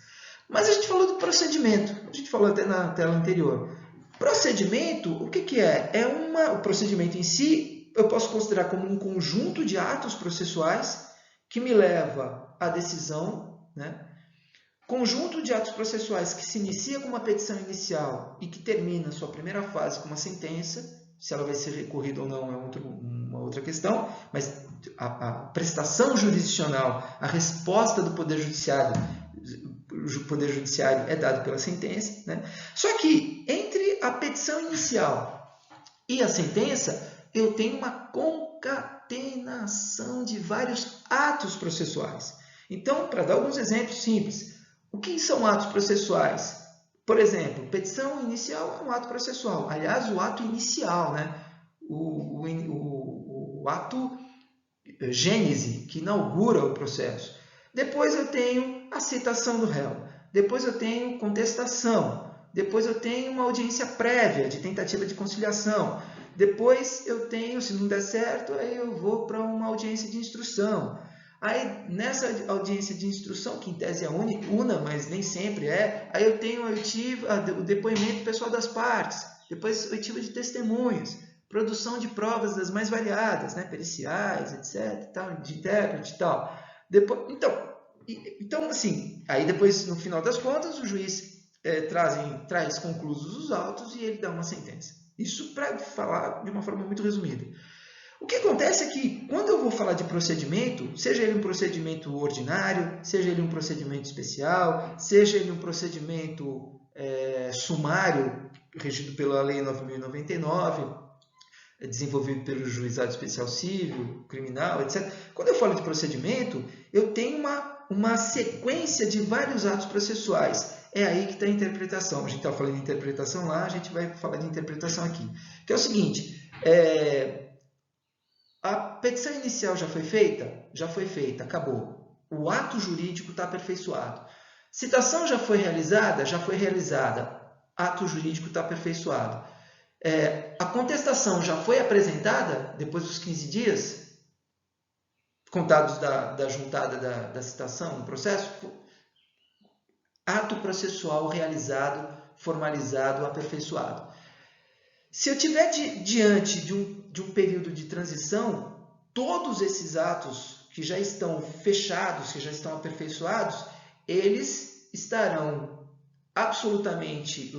Mas a gente falou do procedimento, a gente falou até na tela anterior. Procedimento, o que é? O procedimento em si, eu posso considerar como um conjunto de atos processuais que me leva à decisão, né? Conjunto de atos processuais que se inicia com uma petição inicial e que termina a sua primeira fase com uma sentença. Se ela vai ser recorrida ou não é uma outra questão, mas a prestação jurisdicional, a resposta do Poder Judiciário é dado pela sentença, né? Só que entre a petição inicial e a sentença, eu tenho uma concatenação de vários atos processuais. Então, para dar alguns exemplos simples, o que são atos processuais? Por exemplo, petição inicial é um ato processual. Aliás, o ato inicial, né? O ato gênese, que inaugura o processo. Depois eu tenho a citação do réu, depois eu tenho contestação, depois eu tenho uma audiência prévia de tentativa de conciliação, depois eu tenho, se não der certo, aí eu vou para uma audiência de instrução. Aí, nessa audiência de instrução, que em tese é una, mas nem sempre é, aí eu tenho o depoimento pessoal das partes, depois oitiva de testemunhas, produção de provas das mais variadas, né, periciais, etc, tal, de intérprete e tal. Depois, então, assim, aí depois, no final das contas, o juiz traz conclusos os autos e ele dá uma sentença. Isso para falar de uma forma muito resumida. O que acontece é que, quando eu vou falar de procedimento, seja ele um procedimento ordinário, seja ele um procedimento especial, seja ele um procedimento sumário, regido pela Lei 9.099, desenvolvido pelo Juizado Especial Civil, Criminal, etc. Quando eu falo de procedimento, eu tenho uma sequência de vários atos processuais. É aí que está a interpretação. A gente está falando de interpretação lá, a gente vai falar de interpretação aqui. Que é o seguinte, a petição inicial já foi feita? Já foi feita, acabou. O ato jurídico está aperfeiçoado. Citação já foi realizada? Já foi realizada. Ato jurídico está aperfeiçoado. A contestação já foi apresentada depois dos 15 dias, contados da juntada da citação no processo? Ato processual realizado, formalizado, aperfeiçoado. Se eu tiver diante de um período de transição, todos esses atos que já estão fechados, que já estão aperfeiçoados, eles serão absolutamente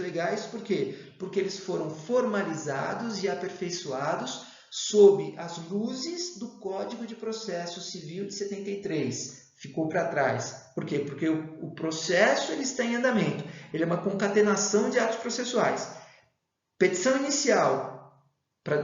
legais. Por quê? Porque eles foram formalizados e aperfeiçoados sob as luzes do Código de Processo Civil de 73. Ficou para trás. Por quê? Porque o processo ele está em andamento. Ele é uma concatenação de atos processuais. Petição inicial,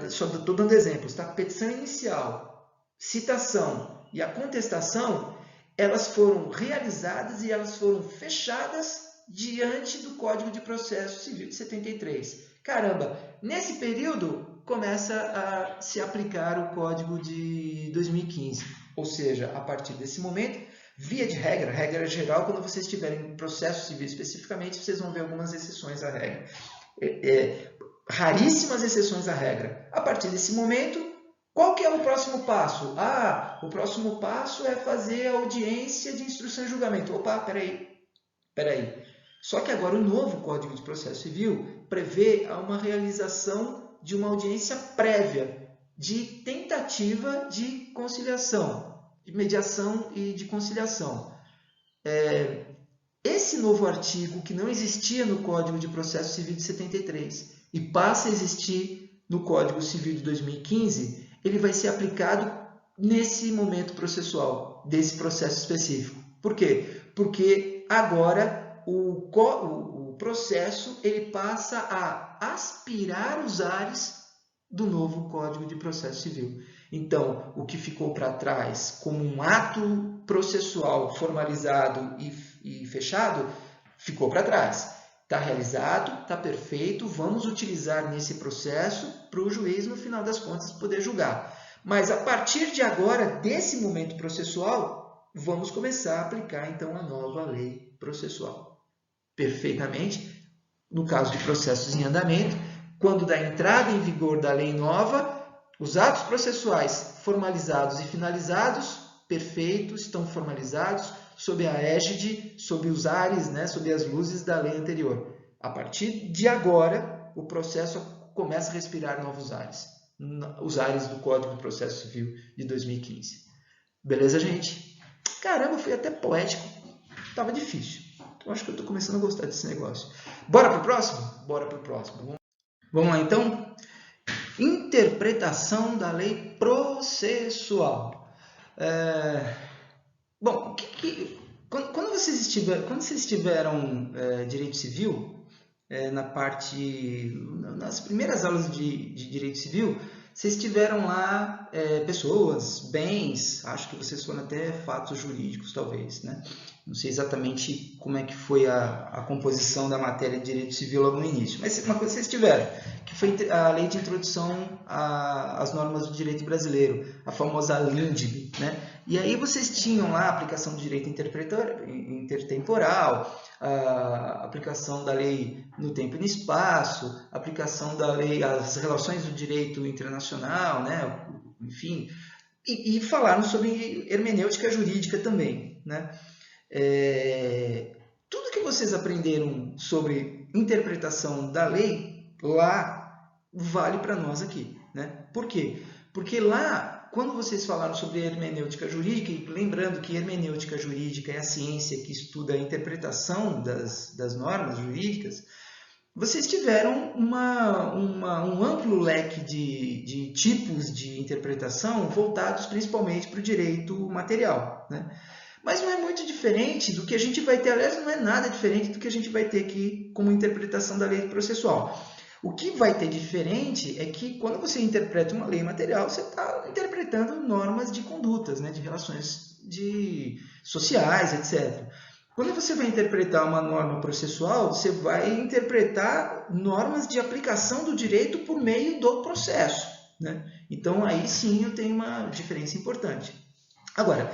só estou dando exemplos, tá? Petição inicial, citação e a contestação, elas foram realizadas e elas foram fechadas diante do Código de Processo Civil de 73. Caramba, nesse período começa a se aplicar o Código de 2015. Ou seja, a partir desse momento, via de regra geral, quando vocês tiverem processo civil especificamente, vocês vão ver algumas exceções à regra. Raríssimas exceções à regra. A partir desse momento, qual que é o próximo passo? O próximo passo é fazer a audiência de instrução e julgamento. Opa, peraí. Só que agora o novo Código de Processo Civil prevê uma realização de uma audiência prévia de tentativa de conciliação, de mediação e de conciliação. Esse novo artigo, que não existia no Código de Processo Civil de 73 e passa a existir no Código Civil de 2015, ele vai ser aplicado nesse momento processual, desse processo específico. Por quê? Porque agora o processo ele passa a aspirar os ares do novo Código de Processo Civil. Então, o que ficou para trás como um ato processual formalizado e fechado, ficou para trás. Está realizado, está perfeito, vamos utilizar nesse processo para o juiz, no final das contas, poder julgar. Mas, a partir de agora, desse momento processual, vamos começar a aplicar, então, a nova lei processual. Perfeitamente, no caso de processos em andamento, quando da entrada em vigor da lei nova, os atos processuais formalizados e finalizados, perfeitos, estão formalizados, sob a égide, sob os ares, né, sob as luzes da lei anterior. A partir de agora, o processo começa a respirar novos ares. Os ares do Código de Processo Civil de 2015. Beleza, gente? Caramba, foi até poético. Tava difícil. Eu acho que eu estou começando a gostar desse negócio. Bora para o próximo? Bora para o próximo. Vamos lá, então. Interpretação da lei processual. Bom, quando vocês tiveram direito civil, nas primeiras aulas de direito civil, vocês tiveram lá pessoas, bens, acho que vocês foram até fatos jurídicos, talvez, né? Não sei exatamente como é que foi a composição da matéria de direito civil logo no início, mas uma coisa vocês tiveram, que foi a lei de introdução às normas do direito brasileiro, a famosa LINDB, né? E aí vocês tinham lá a aplicação do direito intertemporal, a aplicação da lei no tempo e no espaço, a aplicação da lei, as relações do direito internacional, né? Enfim, e falaram sobre hermenêutica jurídica também, né? Tudo que vocês aprenderam sobre interpretação da lei lá vale para nós aqui, né? Por quê? Porque lá, quando vocês falaram sobre hermenêutica jurídica, e lembrando que hermenêutica jurídica é a ciência que estuda a interpretação das normas jurídicas, vocês tiveram um amplo leque de tipos de interpretação voltados principalmente para o direito material, né? Mas não é muito diferente do que a gente vai ter, aliás, não é nada diferente do que a gente vai ter aqui como interpretação da lei processual. O que vai ter diferente é que quando você interpreta uma lei material, você está interpretando normas de condutas, né, de relações sociais, etc. Quando você vai interpretar uma norma processual, você vai interpretar normas de aplicação do direito por meio do processo, né? Então, aí sim eu tenho uma diferença importante. Agora,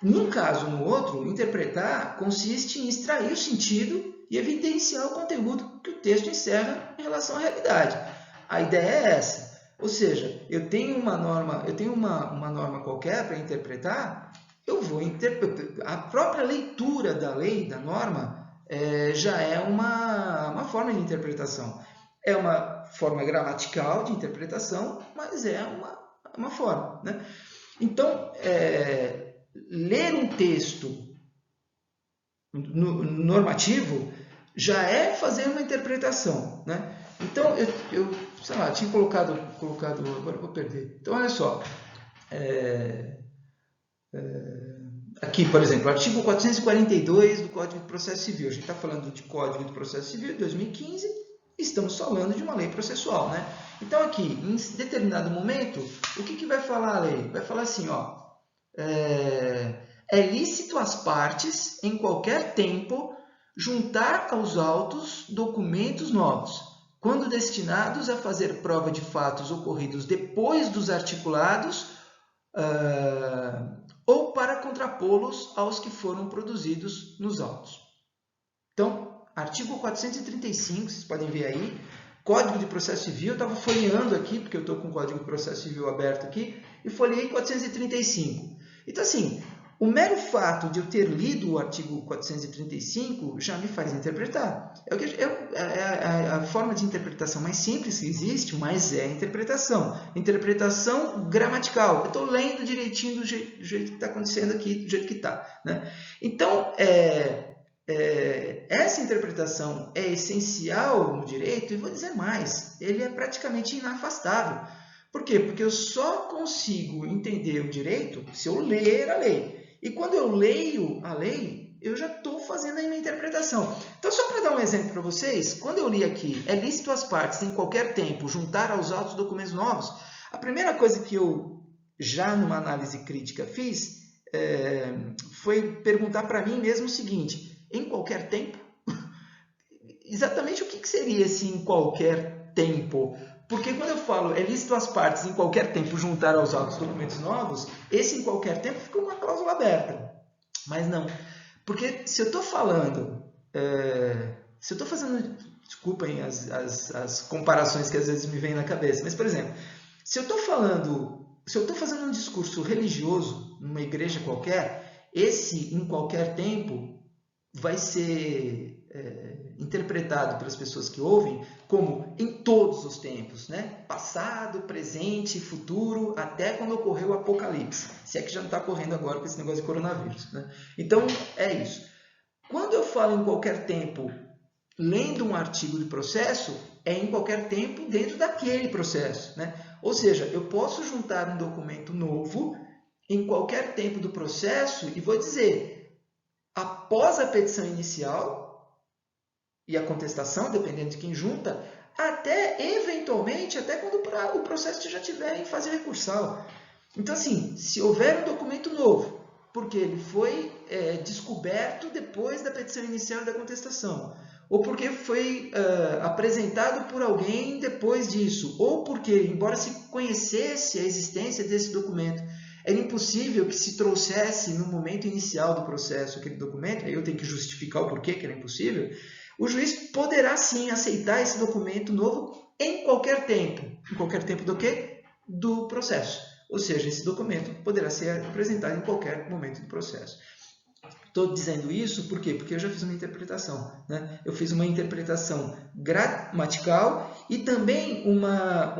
num caso ou no outro, interpretar consiste em extrair o sentido e evidenciar o conteúdo que o texto encerra em relação à realidade. A ideia é essa. Ou seja, eu tenho uma norma qualquer para interpretar, eu vou interpretar. A própria leitura da lei, da norma, já é uma forma de interpretação. É uma forma gramatical de interpretação, mas é uma forma, né? Então, ler um texto normativo já é fazer uma interpretação, né? Então, eu sei lá, tinha colocado, agora eu vou perder. Então, olha só. Aqui, por exemplo, artigo 442 do Código de Processo Civil. A gente está falando de Código de Processo Civil de 2015 e estamos falando de uma lei processual, né? Então, aqui, em determinado momento, o que vai falar a lei? Vai falar assim, ó, é lícito às partes, em qualquer tempo, juntar aos autos documentos novos, quando destinados a fazer prova de fatos ocorridos depois dos articulados ou para contrapô-los aos que foram produzidos nos autos. Então, artigo 435, vocês podem ver aí, Código de Processo Civil, eu estava folheando aqui, porque eu estou com o Código de Processo Civil aberto aqui, e folhei 435. Então, assim, o mero fato de eu ter lido o artigo 435 já me faz interpretar. É a forma de interpretação mais simples que existe, mas é a interpretação. Interpretação gramatical. Eu estou lendo direitinho do jeito que está acontecendo aqui, do jeito que está, né? Então, essa interpretação é essencial no direito, e vou dizer mais, ele é praticamente inafastável. Por quê? Porque eu só consigo entender o direito se eu ler a lei. E quando eu leio a lei, eu já estou fazendo a minha interpretação. Então, só para dar um exemplo para vocês, quando eu li aqui, é lícito às partes, em qualquer tempo, juntar aos autos documentos novos, a primeira coisa que eu, já numa análise crítica, fiz, foi perguntar para mim mesmo o seguinte, em qualquer tempo? Exatamente o que seria esse em qualquer tempo? Porque quando eu falo é lícito às partes em qualquer tempo juntar aos autos documentos novos, esse em qualquer tempo fica uma cláusula aberta. Mas não. Porque se eu estou falando, se eu estou fazendo, desculpem as comparações que às vezes me vêm na cabeça, mas por exemplo, se eu estou fazendo um discurso religioso numa igreja qualquer, esse em qualquer tempo vai ser interpretado pelas pessoas que ouvem como em todos os tempos, né? Passado, presente, futuro, até quando ocorreu o apocalipse. Se é que já não está ocorrendo agora com esse negócio de coronavírus, né? Então, é isso. Quando eu falo em qualquer tempo, lendo um artigo de processo, é em qualquer tempo dentro daquele processo, né? Ou seja, eu posso juntar um documento novo em qualquer tempo do processo e vou dizer, após a petição inicial e a contestação, dependendo de quem junta, até, eventualmente, até quando o processo já estiver em fase recursal. Então, assim, se houver um documento novo, porque ele foi descoberto depois da petição inicial e da contestação, ou porque foi apresentado por alguém depois disso, ou porque, embora se conhecesse a existência desse documento, era impossível que se trouxesse no momento inicial do processo aquele documento, aí eu tenho que justificar o porquê que era impossível, o juiz poderá sim aceitar esse documento novo em qualquer tempo. Em qualquer tempo do quê? Do processo. Ou seja, esse documento poderá ser apresentado em qualquer momento do processo. Estou dizendo isso por quê? Porque eu já fiz uma interpretação, né? Eu fiz uma interpretação gramatical e também uma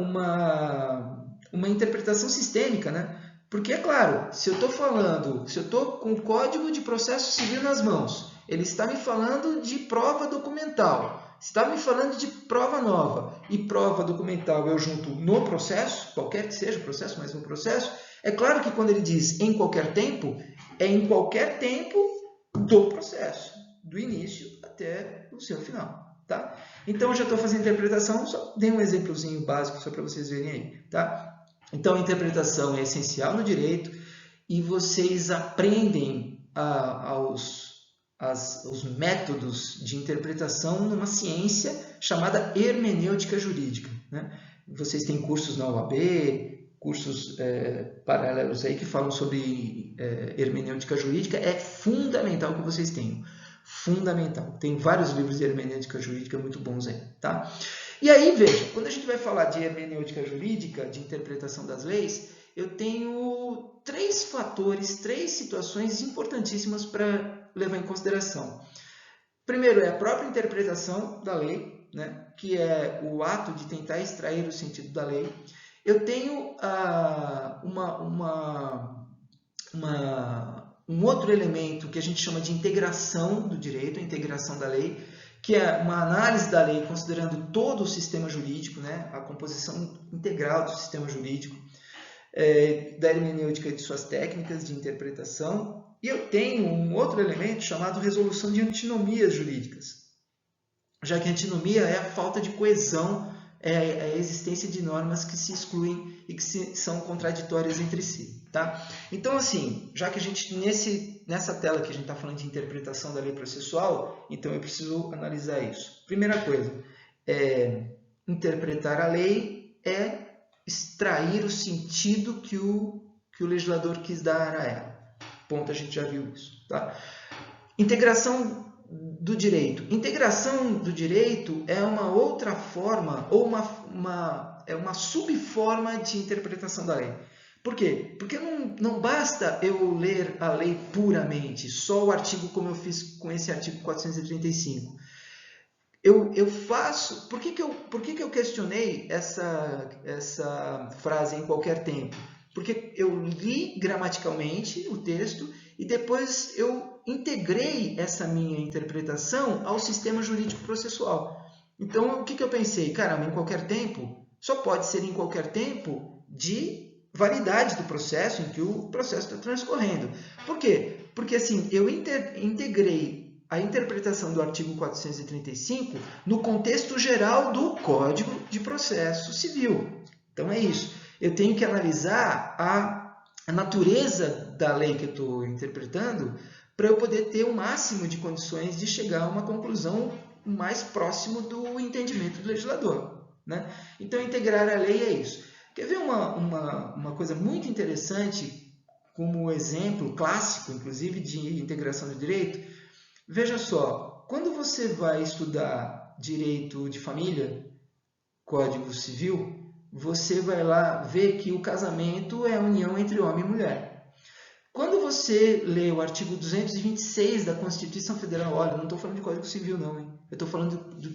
interpretação sistêmica, né? Porque, é claro, se eu estou com o Código de Processo Civil nas mãos, ele está me falando de prova documental, está me falando de prova nova e prova documental eu junto no processo, qualquer que seja o processo, mas no processo, é claro que quando ele diz em qualquer tempo, é em qualquer tempo do processo, do início até o seu final. Tá? Então, eu já estou fazendo interpretação, só dei um exemplozinho básico só para vocês verem aí. Tá? Então, a interpretação é essencial no direito e vocês aprendem os métodos de interpretação numa ciência chamada hermenêutica jurídica. Né? Vocês têm cursos na UAB, cursos paralelos aí que falam sobre hermenêutica jurídica. É fundamental que vocês tenham. Fundamental. Tem vários livros de hermenêutica jurídica muito bons aí. Tá? E aí, veja, quando a gente vai falar de hermenêutica jurídica, de interpretação das leis, eu tenho 3 fatores, 3 situações importantíssimas para levar em consideração. Primeiro é a própria interpretação da lei, né, que é o ato de tentar extrair o sentido da lei. Eu tenho um outro elemento que a gente chama de integração do direito, a integração da lei, que é uma análise da lei considerando todo o sistema jurídico, né, a composição integral do sistema jurídico, da hermenêutica e de suas técnicas de interpretação. E eu tenho um outro elemento chamado resolução de antinomias jurídicas, já que a antinomia é a falta de coesão, é a existência de normas que se excluem e que são contraditórias entre si. Tá? Então, assim, já que a gente, nessa tela que a gente está falando de interpretação da lei processual, então eu preciso analisar isso. Primeira coisa, interpretar a lei é extrair o sentido que o legislador quis dar a ela. Ponto, a gente já viu isso. Tá? Integração do direito. Integração do direito é uma outra forma ou uma subforma de interpretação da lei. Por quê? Porque não basta eu ler a lei puramente, só o artigo como eu fiz com esse artigo 435. Eu faço... Por que eu questionei essa frase em qualquer tempo? Porque eu li gramaticalmente o texto e depois eu integrei essa minha interpretação ao sistema jurídico processual. Então, o que eu pensei? Caramba, em qualquer tempo, só pode ser em qualquer tempo de validade do processo em que o processo está transcorrendo. Por quê? Porque assim, eu integrei a interpretação do artigo 435 no contexto geral do Código de Processo Civil. Então é isso. Eu tenho que analisar a natureza da lei que eu estou interpretando para eu poder ter o máximo de condições de chegar a uma conclusão mais próximo do entendimento do legislador. Né? Então, integrar a lei é isso. Quer ver uma coisa muito interessante, como exemplo clássico, inclusive, de integração do direito? Veja só, quando você vai estudar direito de família, Código Civil, você vai lá ver que o casamento é a união entre homem e mulher. Quando você lê o artigo 226 da Constituição Federal, olha, não estou falando de Código Civil não, hein? Eu estou falando de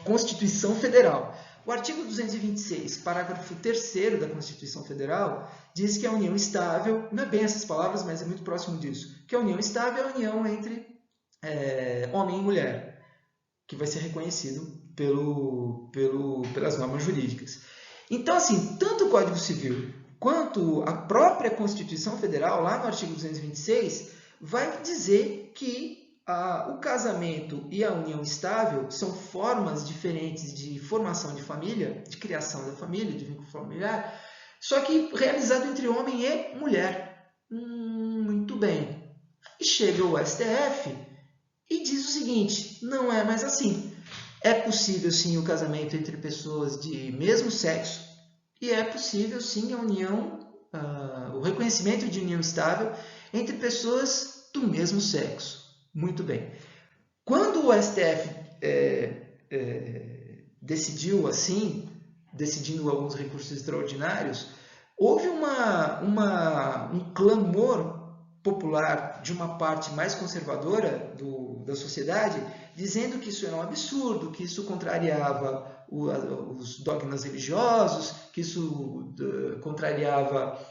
Constituição Federal. O artigo 226, parágrafo 3º da Constituição Federal, diz que a união estável, não é bem essas palavras, mas é muito próximo disso, que a união estável é a união entre homem e mulher, que vai ser reconhecido pelas normas jurídicas. Então, assim, tanto o Código Civil quanto a própria Constituição Federal, lá no artigo 226, vai dizer que o casamento e a união estável são formas diferentes de formação de família, de criação da família, de vínculo familiar, só que realizado entre homem e mulher. Muito bem. E chega o STF e diz o seguinte, não é mais assim. É possível sim o casamento entre pessoas de mesmo sexo e é possível sim a união o reconhecimento de união estável entre pessoas do mesmo sexo. Muito bem. Quando o STF decidiu assim, decidindo alguns recursos extraordinários, houve um clamor popular de uma parte mais conservadora da sociedade, dizendo que isso era um absurdo, que isso contrariava os dogmas religiosos, que isso contrariava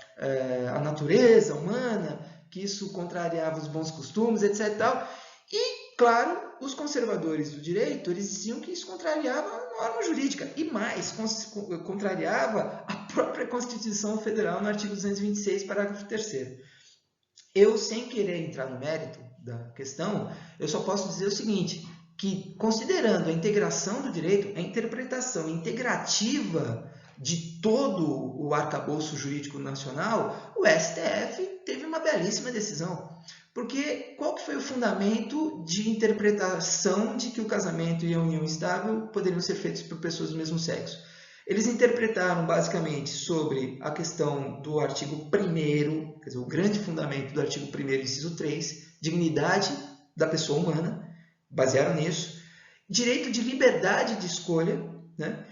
a natureza humana, que isso contrariava os bons costumes, etc. E, claro, os conservadores do direito, eles diziam que isso contrariava a norma jurídica, e mais, contrariava a própria Constituição Federal no artigo 226, parágrafo 3º. Eu, sem querer entrar no mérito da questão, eu só posso dizer o seguinte, que considerando a integração do direito, a interpretação integrativa de todo o arcabouço jurídico nacional, o STF teve uma belíssima decisão. Porque qual que foi o fundamento de interpretação de que o casamento e a união estável poderiam ser feitos por pessoas do mesmo sexo? Eles interpretaram basicamente sobre a questão do artigo 1º, quer dizer, o grande fundamento do artigo 1º, inciso 3, dignidade da pessoa humana, basearam nisso, direito de liberdade de escolha, né?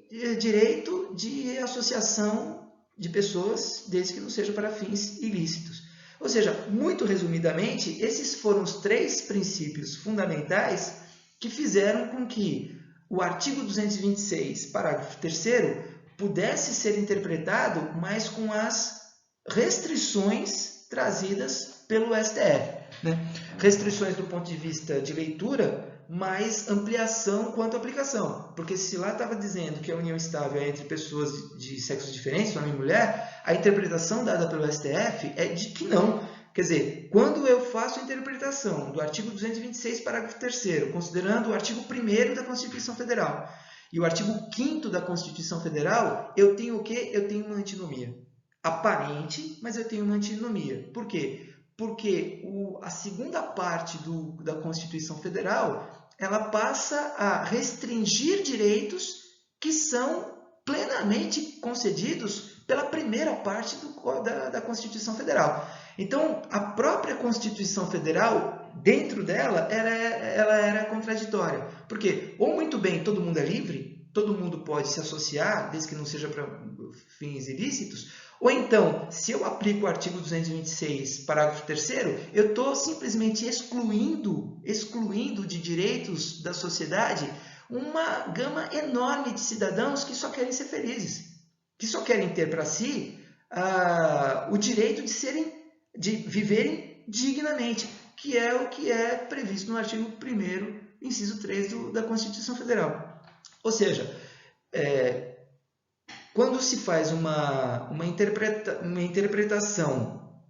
E direito de associação de pessoas, desde que não seja para fins ilícitos. Ou seja, muito resumidamente, esses foram os 3 princípios fundamentais que fizeram com que o artigo 226, parágrafo 3º, pudesse ser interpretado, mas com as restrições trazidas pelo STF. Né? Restrições do ponto de vista de leitura, mas ampliação quanto à aplicação. Porque se lá estava dizendo que a união estável é entre pessoas de sexos diferentes, homem e mulher, a interpretação dada pelo STF é de que não. Quer dizer, quando eu faço a interpretação do artigo 226, parágrafo 3º, considerando o artigo 1º da Constituição Federal e o artigo 5º da Constituição Federal, eu tenho o quê? Eu tenho uma antinomia. Aparente, mas eu tenho uma antinomia. Por quê? Porque a segunda parte da Constituição Federal, ela passa a restringir direitos que são plenamente concedidos pela primeira parte da Constituição Federal. Então, a própria Constituição Federal, dentro dela, ela era contraditória. Porque, ou muito bem, todo mundo é livre, todo mundo pode se associar, desde que não seja para fins ilícitos, ou então, se eu aplico o artigo 226, parágrafo 3º, eu estou simplesmente excluindo de direitos da sociedade uma gama enorme de cidadãos que só querem ser felizes, que só querem ter para si o direito de viverem dignamente, que é o que é previsto no artigo 1º, inciso 3 da Constituição Federal. Ou seja, quando se faz uma interpretação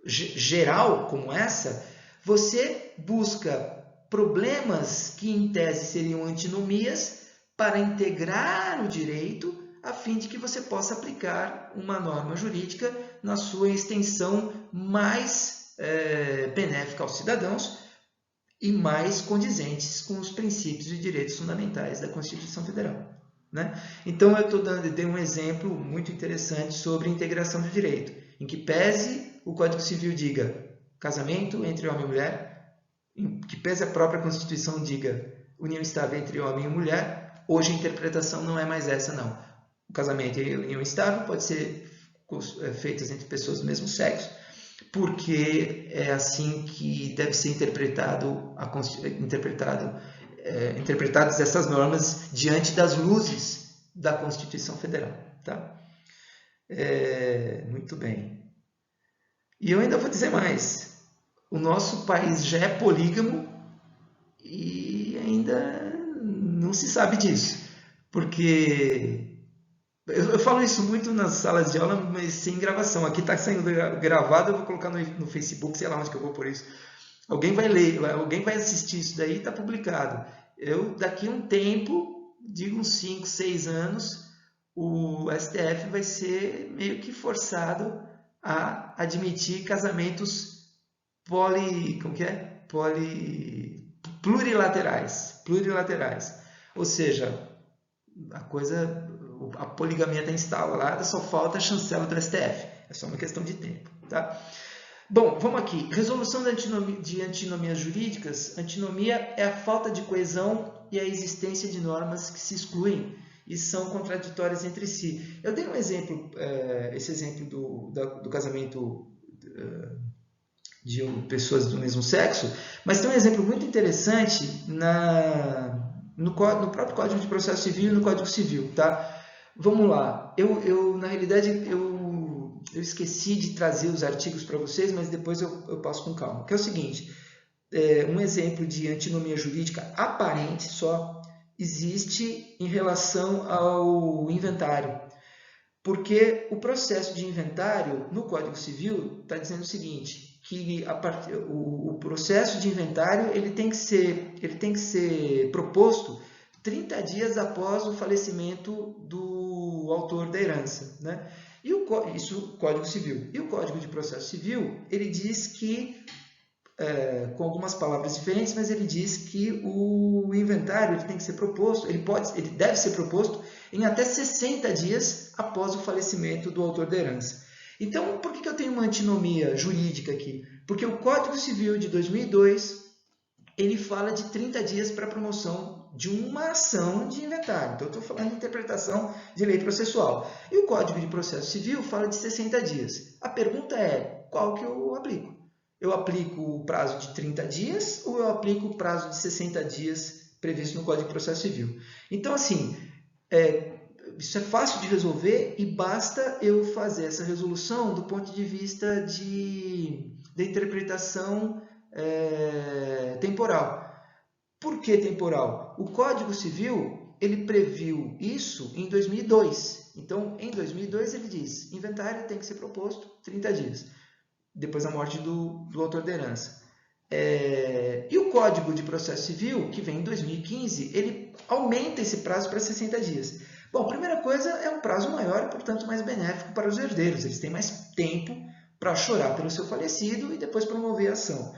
geral como essa, você busca problemas que em tese seriam antinomias para integrar o direito a fim de que você possa aplicar uma norma jurídica na sua extensão mais benéfica aos cidadãos e mais condizentes com os princípios e direitos fundamentais da Constituição Federal. Né? Então, eu dei um exemplo muito interessante sobre integração do direito, em que pese o Código Civil diga casamento entre homem e mulher, em que pese a própria Constituição diga união estável entre homem e mulher, hoje a interpretação não é mais essa, não. O casamento e a união estável pode ser feitas entre pessoas do mesmo sexo, porque é assim que deve ser interpretadas essas normas diante das luzes da Constituição Federal. Tá? Muito bem. E eu ainda vou dizer mais. O nosso país já é polígamo e ainda não se sabe disso. Porque eu falo isso muito nas salas de aula, mas sem gravação. Aqui está sendo gravado, eu vou colocar no Facebook, sei lá onde que eu vou por isso. Alguém vai ler, alguém vai assistir isso daí e está publicado. Daqui a um tempo, digo uns 5, 6 anos, o STF vai ser meio que forçado a admitir casamentos plurilaterais. Ou seja, a coisa a poligamia está instalada, só falta a chancela do STF. É só uma questão de tempo. Tá? Bom, vamos aqui. Resolução de antinomias jurídicas. Antinomia é a falta de coesão e a existência de normas que se excluem e são contraditórias entre si. Eu dei um exemplo, esse exemplo do casamento de pessoas do mesmo sexo, mas tem um exemplo muito interessante no próprio Código de Processo Civil e no Código Civil. Tá? Vamos lá. Na realidade, eu esqueci de trazer os artigos para vocês, mas depois eu passo com calma. Que é o seguinte, um exemplo de antinomia jurídica aparente só existe em relação ao inventário. Porque o processo de inventário no Código Civil está dizendo o seguinte, que o processo de inventário ele tem que ser proposto 30 dias após o falecimento do autor da herança, né? Isso o Código Civil. E o Código de Processo Civil, ele diz que, com algumas palavras diferentes, mas ele diz que o inventário ele tem que ser proposto, ele deve ser proposto em até 60 dias após o falecimento do autor da herança. Então, por que eu tenho uma antinomia jurídica aqui? Porque o Código Civil de 2002, ele fala de 30 dias para a promoção de uma ação de inventário. Então, eu estou falando de interpretação de lei processual. E o Código de Processo Civil fala de 60 dias. A pergunta é, qual que eu aplico? Eu aplico o prazo de 30 dias ou eu aplico o prazo de 60 dias previsto no Código de Processo Civil? Então, assim, isso é fácil de resolver e basta eu fazer essa resolução do ponto de vista da interpretação temporal. Por que temporal? O Código Civil ele previu isso em 2002. Então, em 2002 ele diz, inventário tem que ser proposto 30 dias, depois da morte do autor da herança. E o Código de Processo Civil, que vem em 2015, ele aumenta esse prazo para 60 dias. Bom, a primeira coisa é um prazo maior e, portanto, mais benéfico para os herdeiros. Eles têm mais tempo para chorar pelo seu falecido e depois promover a ação.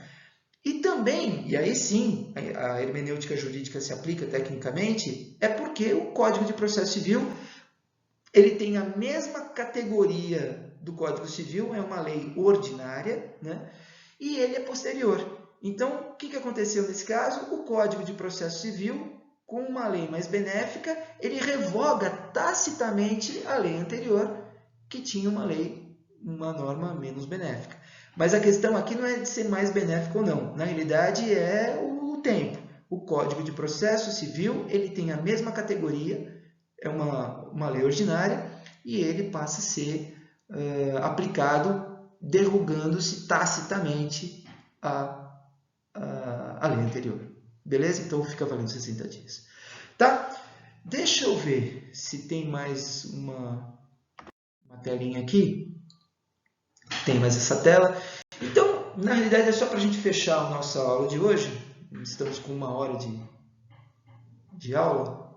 E também, e aí sim, a hermenêutica jurídica se aplica tecnicamente, é porque o Código de Processo Civil ele tem a mesma categoria do Código Civil, é uma lei ordinária, né? E ele é posterior. Então, o que aconteceu nesse caso? O Código de Processo Civil, com uma lei mais benéfica, ele revoga tacitamente a lei anterior, que tinha uma norma menos benéfica. Mas a questão aqui não é de ser mais benéfico ou não. Na realidade, é o tempo. O Código de Processo Civil ele tem a mesma categoria, é uma lei ordinária, e ele passa a ser aplicado derrogando-se tacitamente a lei anterior. Beleza? Então fica valendo 60 dias. Tá? Deixa eu ver se tem mais uma telinha aqui. Tem mais essa tela. Então, na realidade, é só para a gente fechar a nossa aula de hoje. Estamos com 1 hora de aula.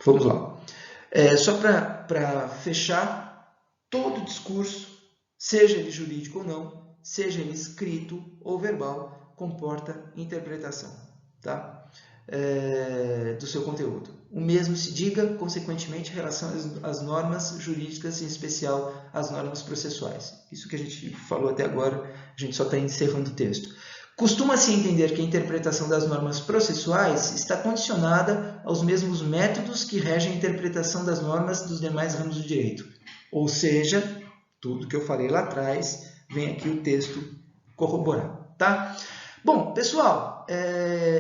Vamos lá. Só para fechar, todo discurso, seja ele jurídico ou não, seja ele escrito ou verbal, comporta interpretação, tá? Do seu conteúdo. O mesmo se diga, consequentemente, em relação às normas jurídicas, em especial às normas processuais. Isso que a gente falou até agora, a gente só está encerrando o texto. Costuma-se entender que a interpretação das normas processuais está condicionada aos mesmos métodos que regem a interpretação das normas dos demais ramos do direito. Ou seja, tudo que eu falei lá atrás, vem aqui o texto corroborar, tá? Bom, pessoal,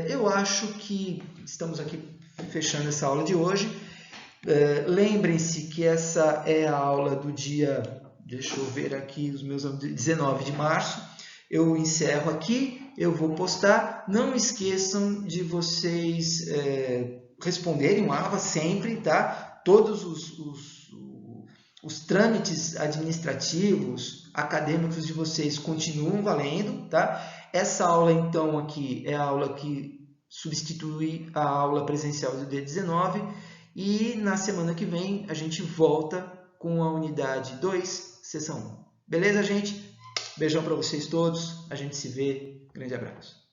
eu acho que estamos aqui fechando essa aula de hoje. Lembrem-se que essa é a aula do dia, deixa eu ver aqui, 19 de março. Eu encerro aqui, eu vou postar. Não esqueçam de vocês responderem o AVA sempre, tá? Todos os trâmites administrativos, acadêmicos de vocês continuam valendo, tá? Essa aula, então, aqui é a aula que substitui a aula presencial do dia 19 e na semana que vem a gente volta com a unidade 2, sessão 1. Beleza, gente? Beijão para vocês todos. A gente se vê. Grande abraço.